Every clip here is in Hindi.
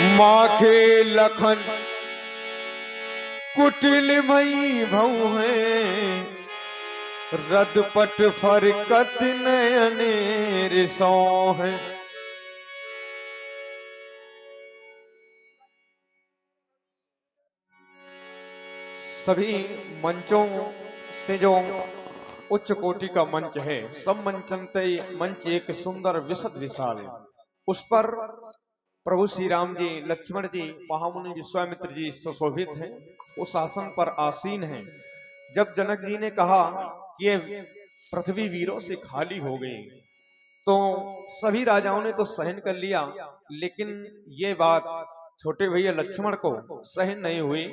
माखे लखन कुटिल मई भऊ है, रदपट फरकत नयने रिसौ है। सभी मंचों से जो उच्च कोटि का मंच है, सब मंचनते मंच एक सुंदर विशद विशाल है। उस पर प्रभु श्री राम जी, लक्ष्मण जी, महामुनि विश्वामित्र जी सुशोभित हैं, उस आसन पर आसीन हैं। जब जनक जी ने कहा कि ये पृथ्वी वीरों से खाली हो गई, तो सभी राजाओं ने तो सहन कर लिया, लेकिन ये बात छोटे भैया लक्ष्मण को सहन नहीं हुई।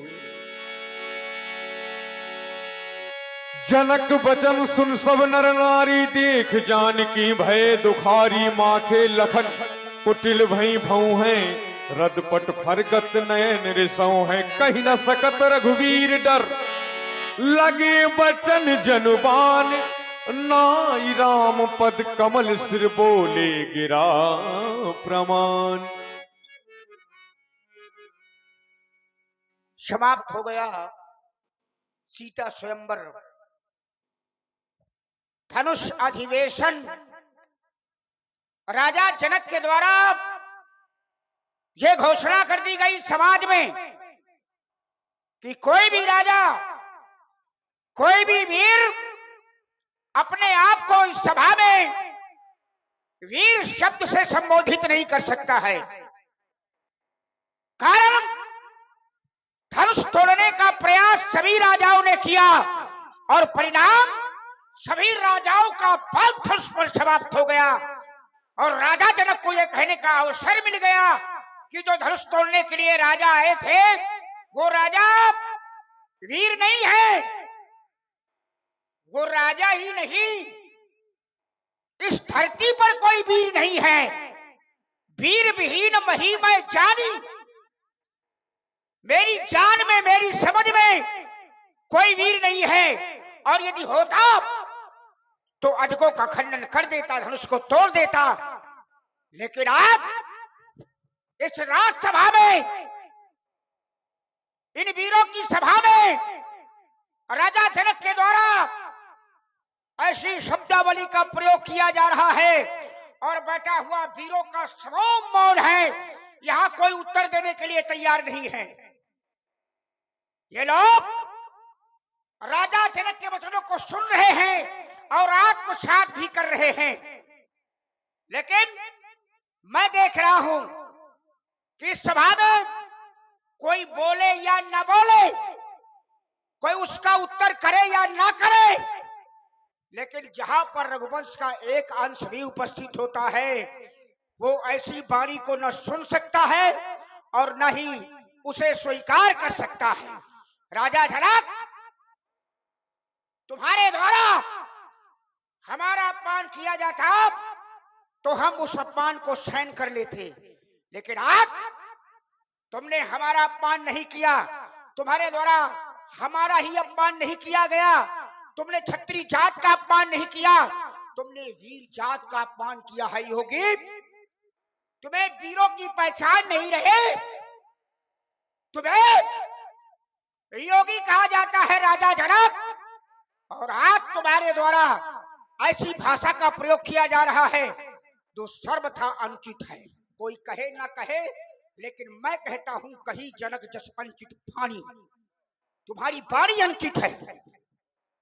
जनक बचन सुन सब नर नारी, देख जान की भय दुखारी। माखे लखन कुटिल भई भऊ हैं, रदपट फरकत नयन रिसौ है। कही न सकत रघुवीर डर, लगे बचन जनुबान। नाई राम पद कमल सिर, बोले गिरा प्रमाण। समाप्त हो गया सीता स्वयंवर, धनुष अधिवेशन। राजा जनक के द्वारा यह घोषणा कर दी गई समाज में कि कोई भी राजा, कोई भी वीर अपने आप को इस सभा में वीर शब्द से संबोधित नहीं कर सकता है। कारण धनुष तोड़ने का प्रयास सभी राजाओं ने किया और परिणाम सभी राजाओं का बल धनुष पर समाप्त हो गया। और राजा जनक को यह कहने का अवसर मिल गया कि जो धनुष तोड़ने के लिए राजा आए थे, वो राजा वीर नहीं है, वो राजा ही नहीं, इस धरती पर कोई वीर नहीं है। वीर विहीन मही मैं जानी, मेरी जान में, मेरी समझ में कोई वीर नहीं है। और यदि होता तो अजगों का खंडन कर देता, धनुष को तोड़ देता। लेकिन आज इस राजसभा में, इन वीरों की सभा में राजा जनक के द्वारा ऐसी शब्दावली का प्रयोग किया जा रहा है और बैठा हुआ वीरों का श्रोम मौन है। यहां कोई उत्तर देने के लिए तैयार नहीं है। ये लोग राजा जनक के वचनों को सुन रहे हैं और आत्मसात भी कर रहे हैं। लेकिन मैं देख रहा हूं कि इस सभा में कोई बोले या ना बोले, कोई उसका उत्तर करे या ना करे, लेकिन जहां पर रघुवंश का एक अंश भी उपस्थित होता है, वो ऐसी वाणी को न सुन सकता है और न ही उसे स्वीकार कर सकता है। राजा जनक, तुम्हारे द्वारा हमारा अपमान किया जाता तो हम उस अपमान को सहन कर लेते, लेकिन आज तुमने हमारा अपमान नहीं किया। तुम्हारे द्वारा हमारा ही अपमान नहीं किया गया। तुमने क्षत्रिय जात का अपमान नहीं किया, तुमने वीर जात का अपमान किया है। योगी, तुम्हें वीरों की पहचान नहीं रहे, तुम्हें योगी कहा जाता है राजा जनक। और आज तुम्हारे द्वारा ऐसी भाषा का प्रयोग किया जा रहा है जो सर्वथा अनुचित है। कोई कहे ना कहे, लेकिन मैं कहता हूं, कही जनक जस अनुचित वाणी, तुम्हारी वाणी अनुचित है।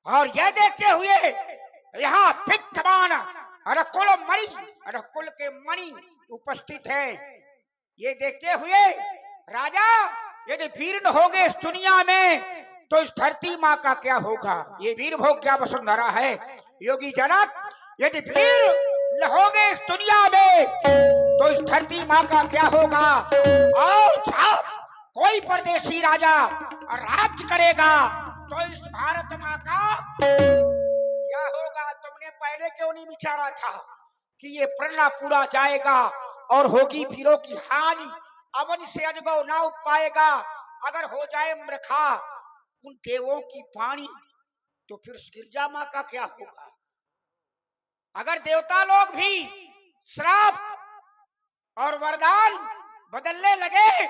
और यह देखते हुए यहाँ पित्तवान रकुल मणि, रकुल के मणि उपस्थित है। ये देखते हुए राजा, यदि वीर न होगे इस दुनिया में तो इस धरती माँ का क्या होगा। ये वीर भोग क्या वसुंधरा है। योगी जनक, यदि वीर न होगे इस दुनिया में तो इस धरती माँ का क्या होगा। और जब कोई परदेशी राजा राज करेगा तो इस भारत माँ का क्या होगा। तुमने पहले क्यों नहीं विचारा था कि ये प्रणा पूरा जाएगा और होगी वीरों की हानि। अवन से अजगौ ना उठ पाएगा। अगर हो जाए मृखा उन देवों की वाणी, तो फिर गिरजा माँ का क्या होगा। अगर देवता लोग भी श्राप और वरदान बदलने लगे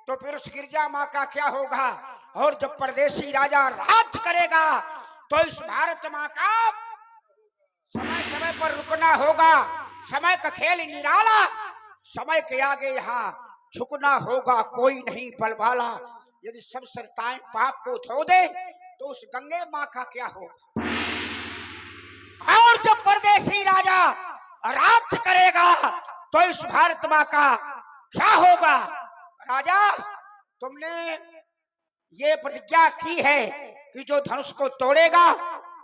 तो फिर उस गिरजा माँ का क्या होगा। और जब परदेशी राजा राज करेगा तो इस भारत माँ का समय समय पर रुकना होगा। समय का खेल निराला, समय के आगे यहाँ झुकना होगा कोई नहीं बलवाला। यदि सब सरताएं पाप को धो दे तो उस गंगे माँ का क्या होगा। और जब परदेशी राजा राज करेगा तो इस भारत माँ का क्या होगा। राजा, तुमने ये प्रतिज्ञा की है कि जो धनुष को तोड़ेगा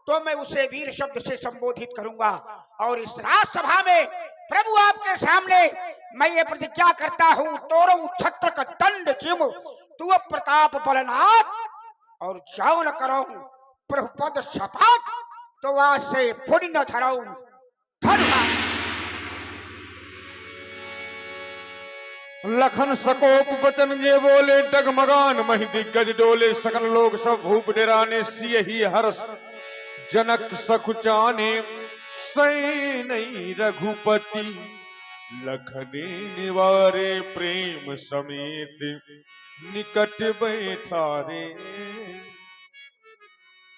तो मैं उसे वीर शब्द से संबोधित करूंगा। और इस राजसभा में प्रभु आपके सामने मैं ये प्रतिज्ञा करता हूं, तोड़ो छत्र का दंड जिम तू प्रताप बलनाथ, और जाओ न करो प्रभु पद शपथ तो आज से फुड़ी न धरो। धन्यवाद। लखन सकोप बचन जे बोले, डगमगान महि दिग्गज डोले। सकल लोग सब भूप डेराने, सिय ही हर्ष जनक सकुचाने। सैनई रघुपति लखने निवारे, प्रेम समेत निकट बैठारे।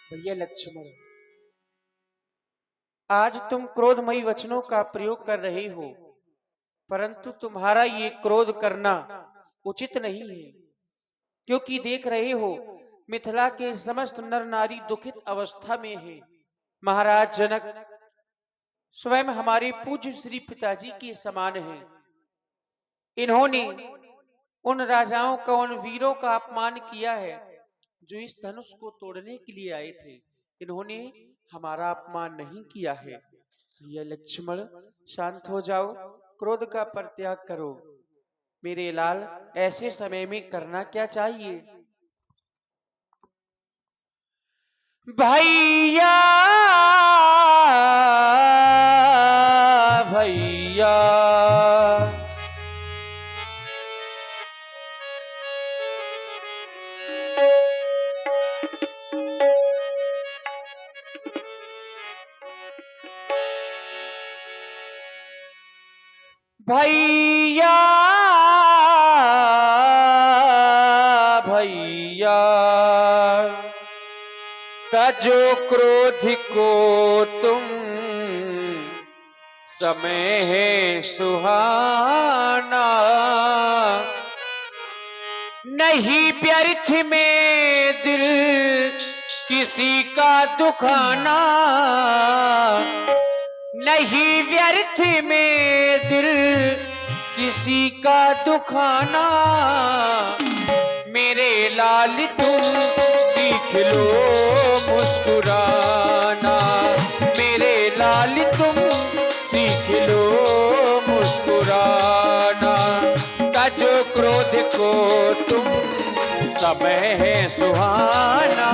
भैया लक्ष्मण, आज तुम क्रोधमयी वचनों का प्रयोग कर रहे हो, परंतु तुम्हारा ये क्रोध करना उचित नहीं है, क्योंकि देख रहे हो मिथिला के समस्त नर नारी दुखित अवस्था में है। महाराज जनक स्वयं हमारे पूज्य श्री पिताजी के समान हैं। इन्होंने उन राजाओं का, उन वीरों का अपमान किया है जो इस धनुष को तोड़ने के लिए आए थे। इन्होंने हमारा अपमान नहीं किया है। ये लक्ष्मण, शांत हो जाओ, क्रोध का परित्याग करो। मेरे लाल, ऐसे समय में करना क्या चाहिए। भैया भैया भैया भैया तजो क्रोध को तुम समय है सुहाना। नहीं व्यर्थ में दिल किसी का दुखाना। नहीं व्यर्थ में दिल किसी का दुखाना। मेरे लाल तुम सीख लो मुस्कुराना। मेरे लाल तुम सीख लो मुस्कुराना। तजो क्रोध को तुम समय है सुहाना।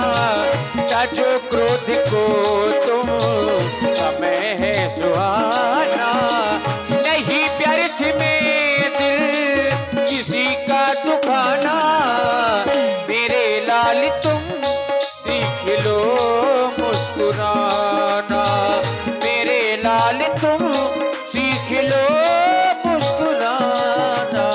तजो क्रोध को तुम समय है सुहाना। नहीं व्यर्थ में दिल किसी का दुखाना। मेरे लाल तुम सीख लो मुस्कुराना। मेरे लाल तुम सीख लो मुस्कुराना।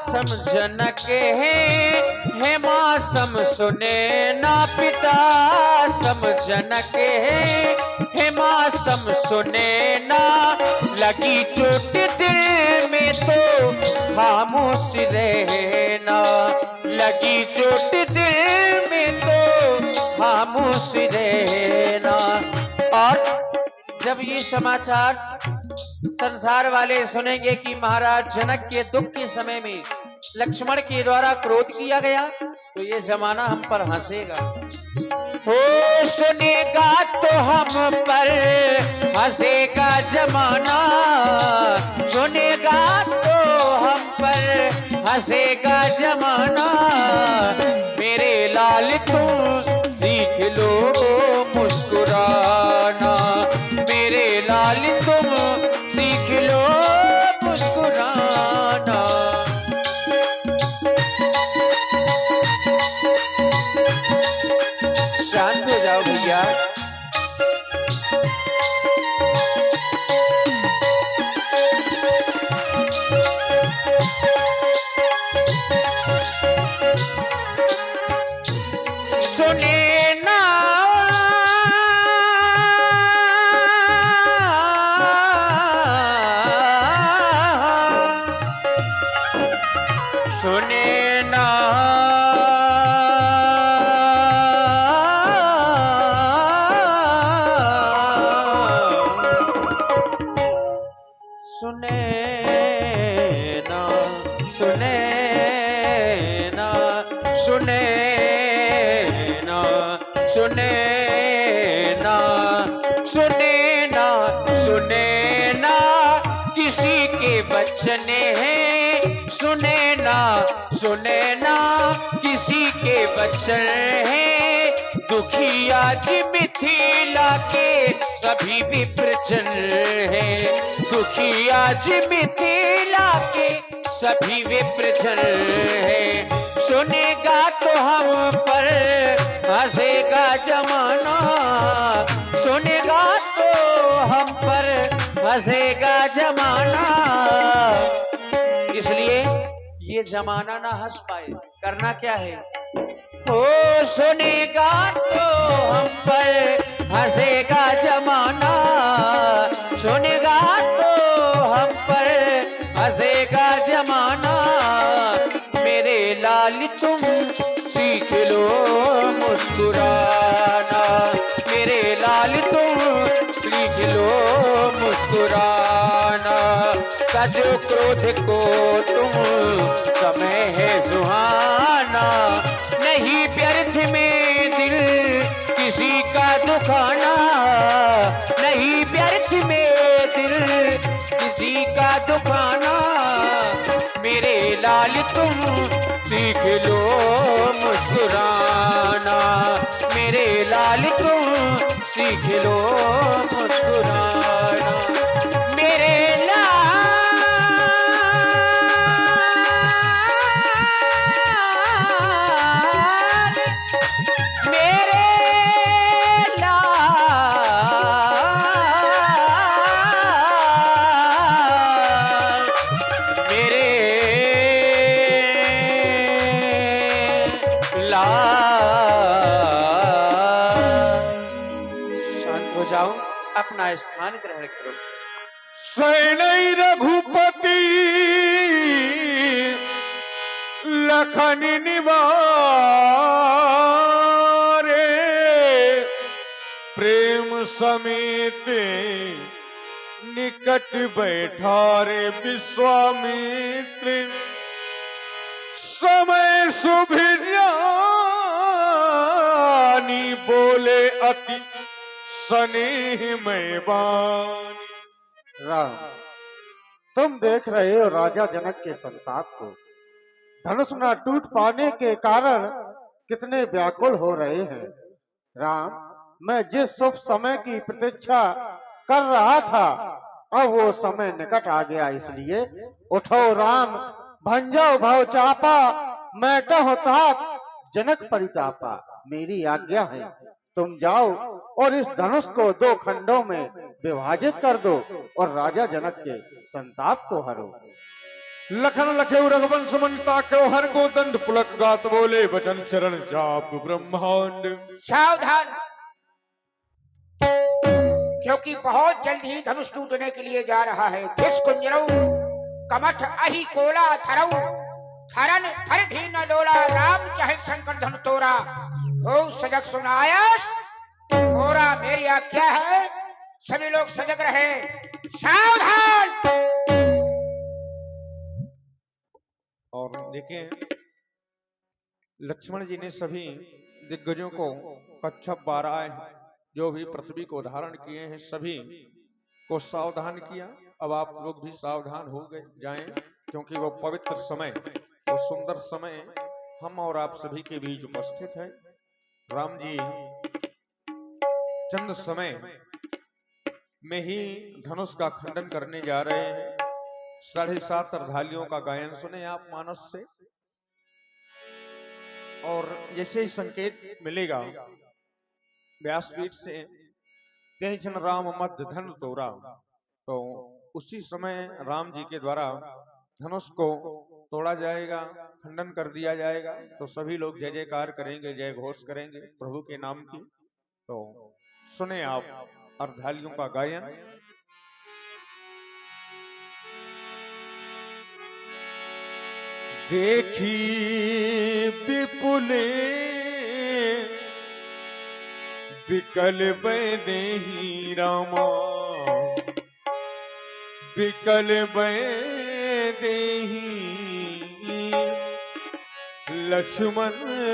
समझन के है माँ सम सुने ना। पिता समझन के है माँ सम सुने ना। लगी चोट दिल में तो खामोश रहना। लगी चोट दिल में तो खामोश रहना। और जब ये समाचार संसार वाले सुनेंगे कि महाराज जनक के दुख के समय में लक्ष्मण के द्वारा क्रोध किया गया, तो ये जमाना हम पर हंसेगा। हो सुनेगा तो हम पर हंसेगा जमाना, सुनेगा तो हम पर हंसेगा जमाना। मेरे लाल तुम सीख लो मुस्कुराना, मेरे लाल तुम सीख लो मुस्कुराना। शांत हो जाओ भैया। सुने ना सुने ना सुने ना सुने ना सुने ना सुने ना सुने ना सुने ना किसी के बचने हैं, सुने ना सुने ना किसी के बचन हैं। दुखी आज मिथिला के सभी विप्रजन हैं, दुखी आज मिथिला के सभी विप्रजन हैं। सुनेगा तो हम पर हंसेगा जमाना, सुनेगा तो हम पर हंसेगा जमाना। इसलिए ये जमाना ना हंस पाए, करना क्या है? ओ सुनेगा तो हम पर हंसेगा जमाना, सुनेगा तो हम पर हंसेगा जमाना। मेरे लाल तुम सीख लो मुस्कुराना, मेरे लाल तुम सीख लो मुस्कुराना। सजो क्रोध को तुम समय है सुहाना, नहीं व्यर्थ में दिल किसी का दुखाना, नहीं व्यर्थ में दिल किसी का दुखाना। मेरे लाल तुम सीख लो मुस्कुराना, मेरे लाल तुम सीख लो मुस्कुराना। मेरे शांत हो जाओ, अपना स्थान ग्रहण करो। सैनई रघुपति लखन निवारे, प्रेम समेत निकट बैठारे विश्वामित्र। समय शुभ जानी बोले अति स्नेह में वाणी। राम, तुम देख रहे हो राजा जनक के संताप को। धनुष न टूट पाने के कारण कितने व्याकुल हो रहे हैं। राम, मैं जिस शुभ समय की प्रतीक्षा कर रहा था, अब वो समय निकट आ गया। इसलिए उठो राम, भंजो भव चापा, मैं कहो तात जनक परितापा। मेरी आज्ञा है, तुम जाओ और इस धनुष को 2 खंडों में विभाजित कर दो और राजा जनक के संताप को हरो। लखन लखे रघुवंश मनिता क्यों हर को दंड पुलक गात बोले बचन चरण जाप ब्रह्मांड। सावधान, क्योंकि बहुत जल्द ही धनुष टूटने के लिए जा रहा है। दिस कुंजरऊ कमठ अहि कोला थरऊ, थरन थर भी न डोला। राम चाहे शंकर धनु तोरा, हो सजग सुनायस मोरा। मेरी आज्ञा है, सभी लोग सजग रहे। सावधान। और देखें, लक्ष्मण जी ने सभी दिग्गजों को कच्छप 12 जो भी पृथ्वी को धारण किए हैं सभी को सावधान किया। अब आप लोग भी सावधान हो गए जाएं, क्योंकि वो पवित्र समय, वो सुंदर समय हम और आप सभी के बीच उपस्थित है। राम जी चंद समय में ही धनुष का खंडन करने जा रहे हैं। 7.5 अर्धालियों का गायन सुने आप मानस से, और जैसे ही संकेत मिलेगा व्यासपीठ से, तेजन राम मध्य धन तोरा, तो उसी समय राम जी के द्वारा धनुष को तोड़ा जाएगा, खंडन कर दिया जाएगा। तो सभी लोग जय जयकार करेंगे, जय घोष करेंगे प्रभु के नाम की। तो सुने आप अर्धालियों का गायन। देखी विपुले विकल देहि रामा, विकल देहि लक्ष्मण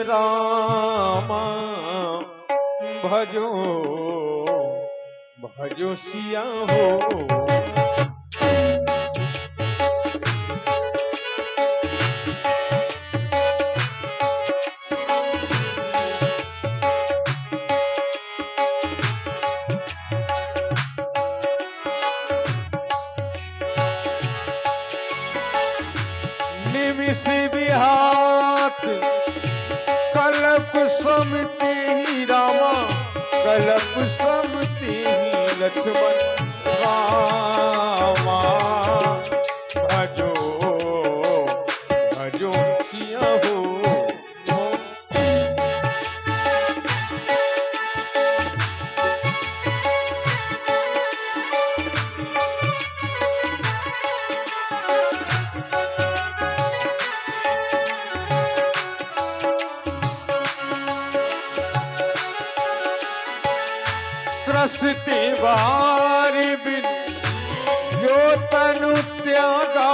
रामा, भजो भजो सिया हो। बिहात कलप समति रामा, कलप समति लक्ष्मण रामा, भजो भजो सिया हो। त्रसते बार बिन जो तनु त्यागा,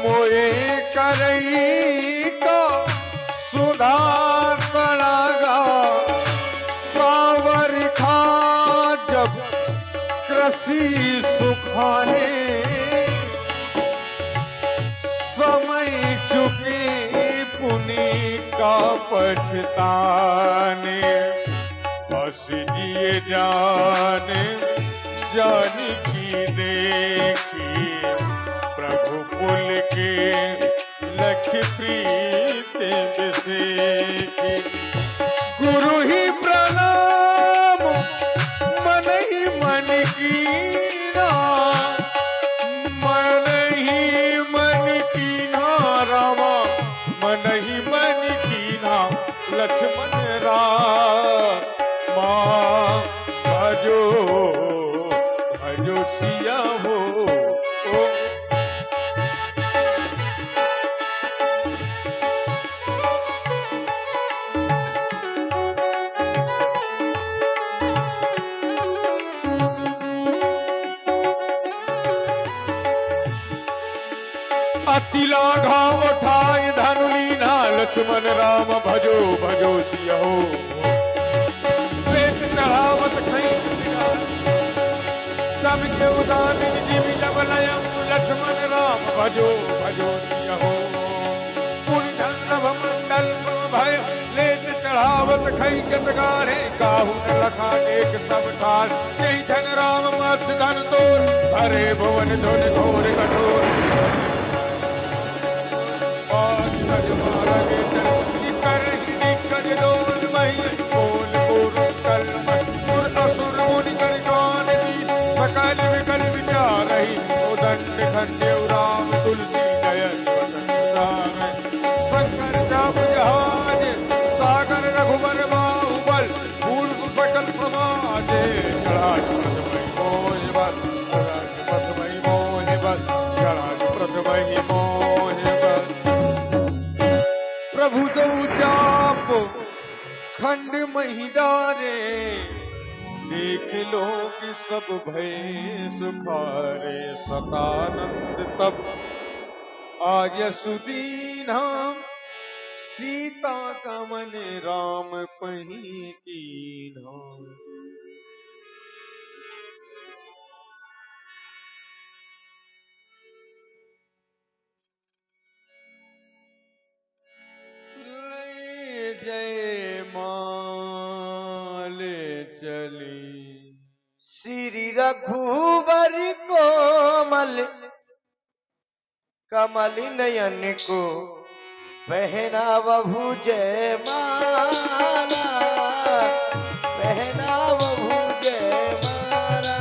मोए करई का सुधार तड़ागा। कावर खा जब कृषि सुखाने, समय चुके पुनि का पछताने। बस जिए जान जान की देखी, प्रभु पुल के लख प्रीत बिसेकी। गुरु ही प्रणाम मन ही मन कीना, मन ही मन कीना रामा, मन ही मन कीना लक्ष्मण राम। भजो भजो सिया हो। अति लाघा उठाए धनुलीना, लक्ष्मण राम भजो भजो सिया हो। चढ़ावत सबके उदान जीव जब लयम, लक्ष्मण राम भजो भजो सिया हो। पुरी धनभ मंडल सम भय, लेत चढ़ावत खई गतगारे, काहू न लखा एक सब ठार। यही धन राम मध्य धन तोर, हरे भुवन धुन घोर कठोर। असुर मुनि कर गान दी, सकल विकल विचार रही। दंड खंडेव राम तुलसी जयन शंकर जाप जहाज, सागर रघुबर बाहुबल। फूल सकल समाजे, चढ़ाज प्रथमहि मोहि बल, चढ़ाज प्रथमहि मोहि बल, चढ़ाज प्रथमहि मोहि बल। प्रभु दो जाप खंड महिदारे, देख लोग सब भय सुखारे। सतानंद तब आज सुदीना, सीता का मन राम पही कीन्हा। ले जय माल चली श्री रघुबर कोमल कमल नयन को पहना बभु जय माला, पहना बभु जय माला।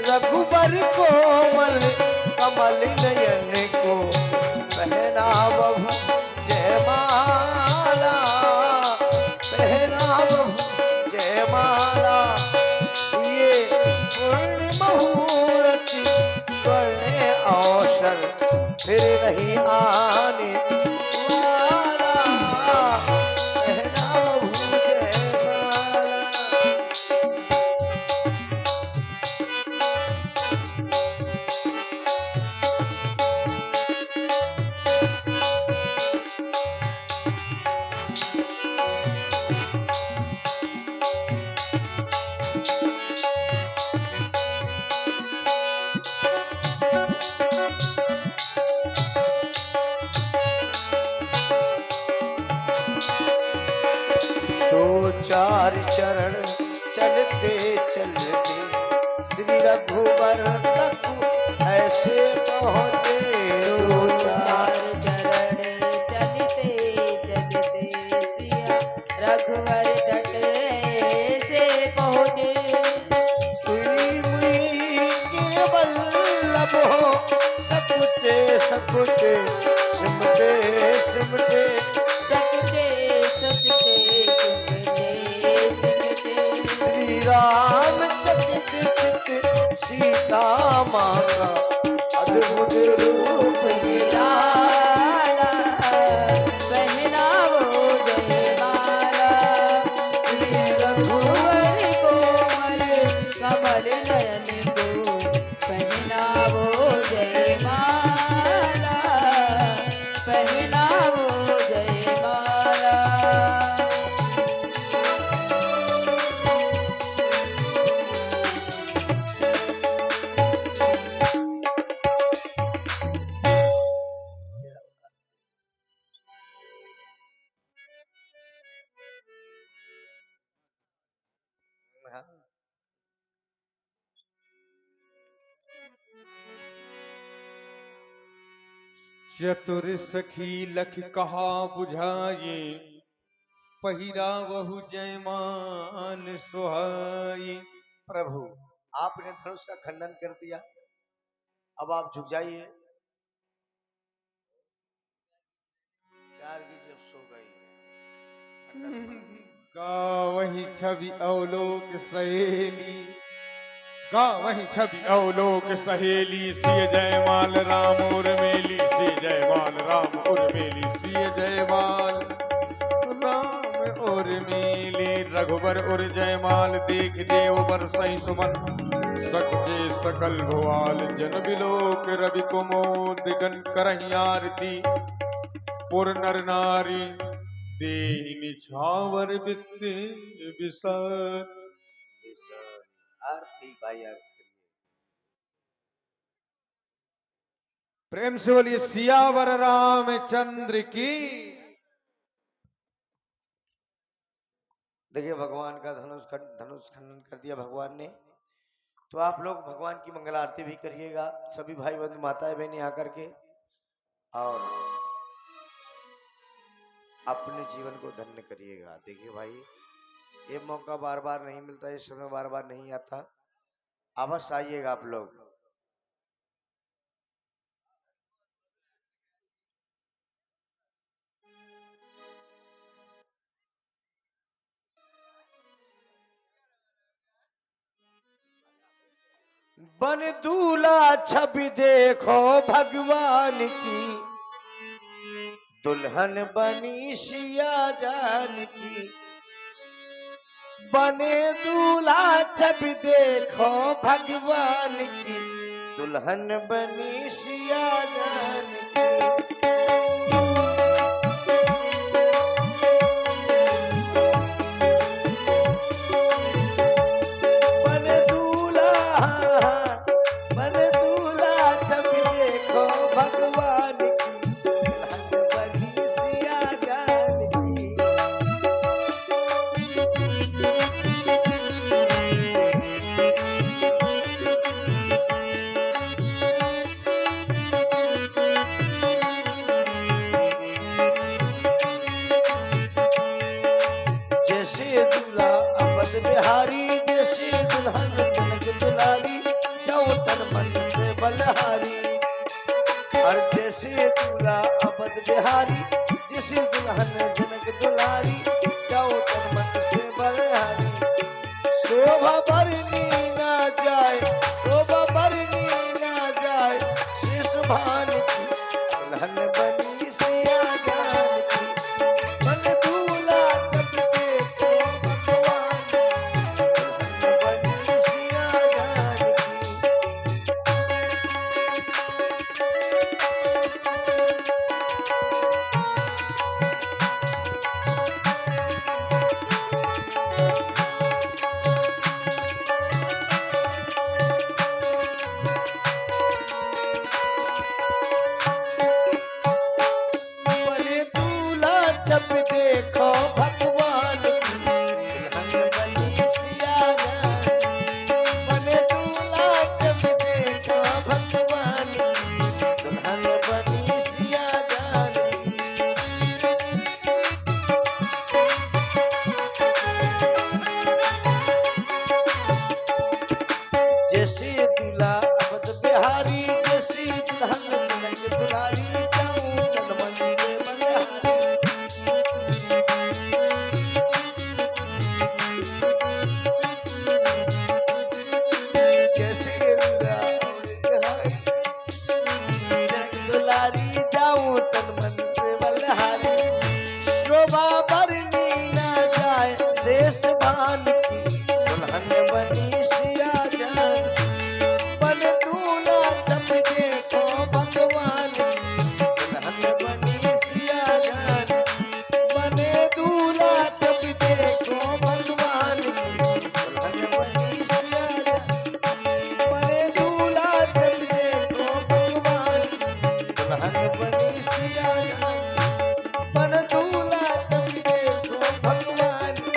रघुबर कोमल कमल नयन को पहना बभु जयमाला, पहना बभु जयमाला। ये पूर्ण मुहूर्त स्वर्ण अवसर फिर नहीं आने वाला, पहना बभु जयमाला। दो चार चरण चलते चलते श्री रघुबर तक ऐसे पहुँचे। दो चार चरण चलते चलते सिया रघुवर तट से पहुँचे। चुनी मुई के वल्लभ हो सकुचे सकुचे सिमटे सिमटे। सकते सकते सिमटे सिमटे। श्री राम चकित चित सीता माँ का अद्भुत रूप लाला पहनावो जयमाला। श्री रघुवर कोमल कमल नयन को पहनावो जयमाला, पहनावो जयमाला। चतुर सखी लख कहा बुझाए, पहिरा बहु जयमान सुहाई। प्रभु आपने धनुष का खंडन कर दिया, अब आप झुक जाइए। गार्गी जब सो गई गावही छवि अवलोक सहेली, गावही छवि अवलोक सहेली। सिय जयमाल राम उर्मिली, सिय जयमाल राम उर्मिली, सिय जयमाल राम उर्मिली। रघुबर उर जयमाल देख देव बरसई सुमन, सच्चे सकल भुआल जन बिलोक रवि कुमोद गण करहि आरती। पुर नर नारी देहि निछावर विद्य विसर। आरती भाई आरती करिए। प्रेम से बोलिए सियावर रामचंद्र की। देखिए भगवान का धनुष खंडन कर दिया भगवान ने। तो आप लोग भगवान की मंगल आरती भी करिएगा, सभी भाई बंधु माताएं बहनें आकर के, और अपने जीवन को धन्य करिएगा। देखिए भाई ये मौका बार बार नहीं मिलता, ये समय बार बार नहीं आता, अवश्य आइएगा आप लोग। बन दूल्हा छवि देखो भगवान की, दुल्हन बनी सिया जानकी, बने दूल्हा जब देखो भगवान की, दुल्हन बनी सिया जानकी। बने दूल्हा, बने दूल्हा जब देखो भगवान की, दुल्हन बनी सिया जानकी। जैसे दूल्हा अवध बिहारी, जैसे दुल्हन जनक दुलारी, जाओ तन मन से बलहारी। और जैसे दूल्हा अवध बिहारी, जैसे दुल्हन जनक दुलारी, जाओ तन मन से बलहारी। शोभा बरनी ना जाए, शोभा बरनी ना जाए, शेष भान की, दुल्हन बनी सिया जानकी। बन दूल्हा जब देखो भगवान, दुल्हन बनी सिया जानकी। बने दूल्हा जब देखो भगवान की, दुल्हन बनी सिया जानकी। बने दूल्हा जब देखो भगवान की, दुल्हन बनी सिया जानकी। जैसे दूल्हा अवध बिहारी, जैसे दुल्हन जनक दुलारी, जाऊं तन मन से बलिहारी। जैसे दूल्हा अवध बिहारी, जनक दुलारी, जाऊं तन मन से बलिहारी। शोभा बरनी ना जाए, शेष भान की, दुल्हन बनी सिया जानकी। बन दूल्हा जब देखो भगवान की, दुल्हन बनी सिया जानकी। बने दूल्हा जब देखो भगवान की, दुल्हन बनी सिया जानकी। बने दूल्हा जब देखो भगवान की, दुल्हन बनी सिया जानकी। बन दूल्हा जब देखो भगवान की,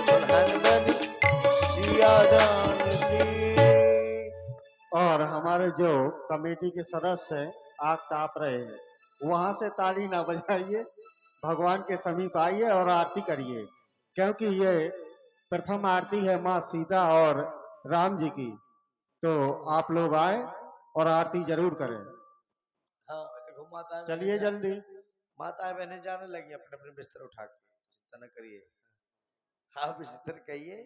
दुल्हन बनी सिया जानकी। और हमारे जो कमेटी के सदस्य आग ताप रहे हैं, वहां से ताली ना बजाइए, भगवान के समीप आइए और आरती करिए, क्योंकि ये प्रथम आरती है माँ सीता और राम जी की। तो आप लोग आए और आरती जरूर करें। हाँ देखो माता चलिए जल्दी। माता बहने जाने लगी अपने अपने बिस्तर उठा के, चिंता न करिए। आप बिस्तर कहिए,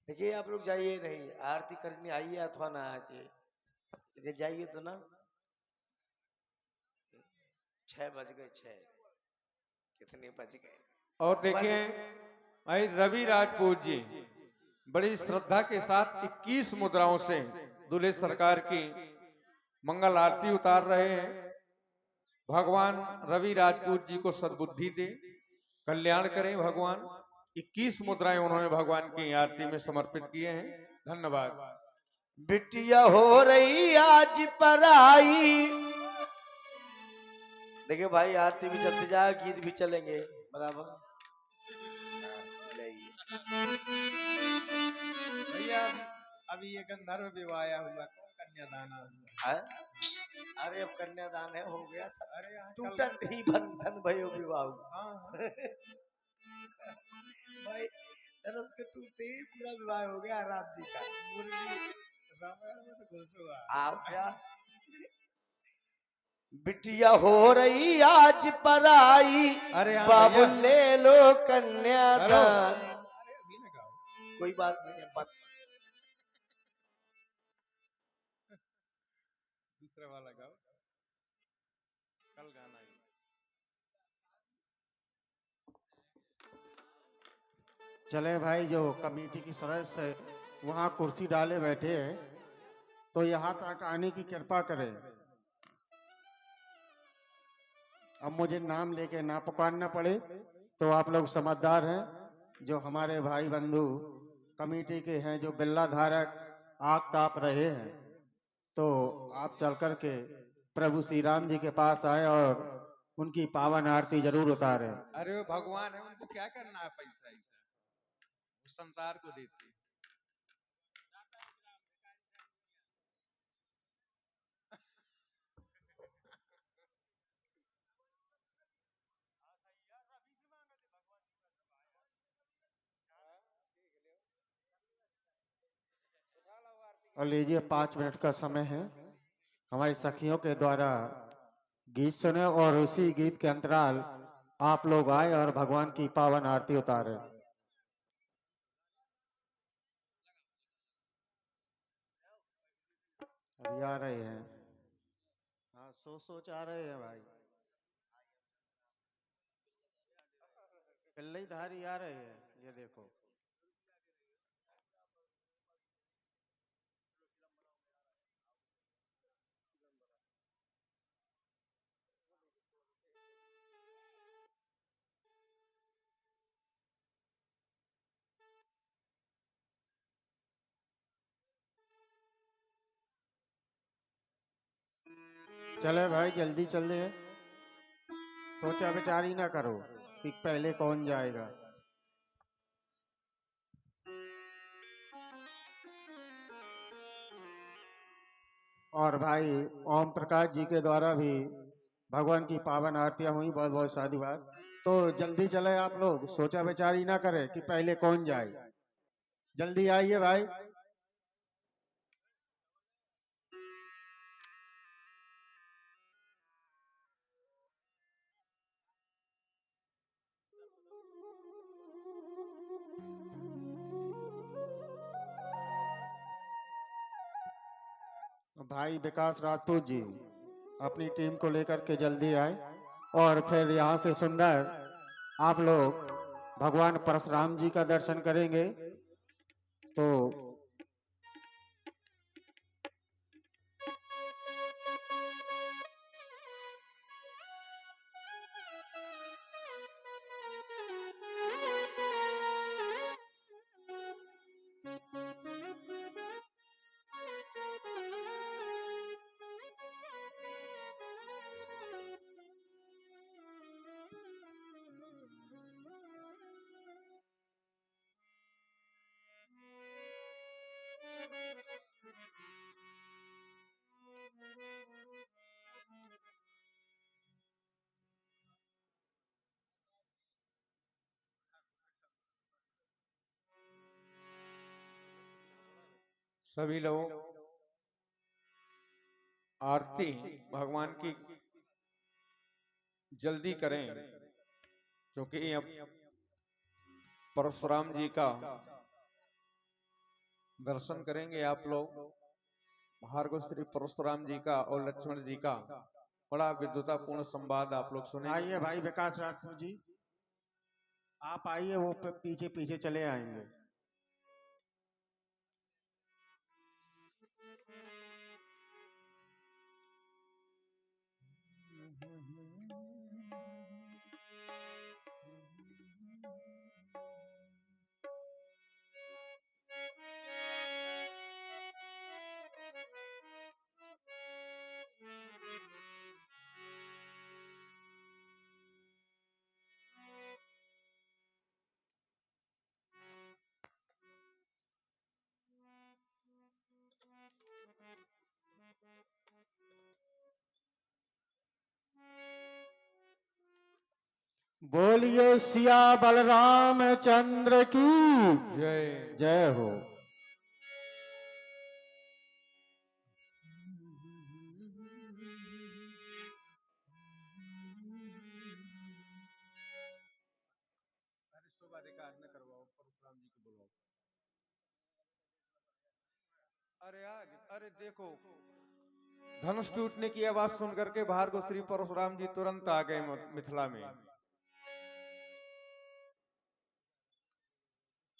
देखिए आप लोग जाइए नहीं, आरती करनी आइए अथवा ना आइए, लेकिन जाइए तो ना। 6 बज गए, 6 कितने बज गए। और देखिए भाई रवि राजपूत जी बड़ी श्रद्धा के साथ 21 मुद्राओं से दूल्हे सरकार की मंगल आरती उतार रहे हैं। भगवान रवि राजपूत जी को सद्बुद्धि दे, कल्याण करें भगवान। 21 मुद्राएं उन्होंने भगवान की आरती में समर्पित किए हैं। धन्यवाद। बिटिया हो रही आज पराई। देखिए भाई आरती भी चलती जाए, गीत भी चलेंगे बराबर। भैया अभी ये गंधर्व विवाह हुआ, कन्यादान हुआ। है? अरे अब कन्यादान है, हो गया सब। अरे टूटत ही बंधन भयो विवाह। भाई धनुष के टूटते ही पूरा विवाह हो गया राम जी का। रामायण में तो खुश हुआ। आप क्या बिटिया हो रही आज पराई, अरे हाँ बाबू भैया। ले लो कन्यादान। अरे अभी ना गाओ, कोई बात नहीं है, बात दूसरा वाला गाओ, कल गाना है। चले भाई, जो कमेटी की सदस्य वहाँ कुर्सी डाले बैठे हैं, तो यहाँ तक आने की कृपा करें। अब मुझे नाम लेके ना पुकारना पड़े तो आप लोग समझदार हैं। जो हमारे भाई बंधु कमेटी के हैं, जो बिल्ला धारक आग ताप रहे हैं, तो आप चल कर के प्रभु श्री राम जी के पास आए और उनकी पावन आरती जरूर उतारें। अरे वो भगवान है, उनको क्या करना है पैसा ऐसा, वो संसार को देते हैं। और लीजिए 5 मिनट का समय है, हमारी सखियों के द्वारा गीत सुने और उसी गीत के अंतराल आप लोग आए और भगवान की पावन आरती उतारे। अभी आ रहे हैं। हाँ, सोच आ रहे हैं भाई। पिल्लई धारी आ रहे हैं, ये देखो। चले भाई, जल्दी चल दे। सोचा विचार ही ना करो कि पहले कौन जाएगा। और भाई ओम प्रकाश जी के द्वारा भी भगवान की पावन आरतियां हुई, बहुत बहुत साधुवाद। तो जल्दी चले आप लोग, सोचा विचार ही ना करें कि पहले कौन जाए। जल्दी आइए भाई। भाई विकास राजपूत जी अपनी टीम को लेकर के जल्दी आए और फिर यहाँ से सुंदर आप लोग भगवान परशुराम जी का दर्शन करेंगे। तो सभी लोग आरती भगवान की जल्दी करें, क्योंकि अब परशुराम जी का दर्शन करेंगे आप लोग। भार्गव श्री परशुराम जी का और लक्ष्मण जी का बड़ा विद्वतापूर्ण संवाद आप लोग सुने। आइए भाई विकास राजपूत जी, आप आइए, वो पीछे पीछे चले आएंगे। बोलिए सिया बलराम चंद्र की जय। जय हो। अरे शुभ अधिकार न करवाओ, परशुराम जी को बुलाओ। अरे आगे, अरे देखो, धनुष टूटने की आवाज सुन करके भार्गव श्री परशुराम जी तुरंत आ गए मिथिला में।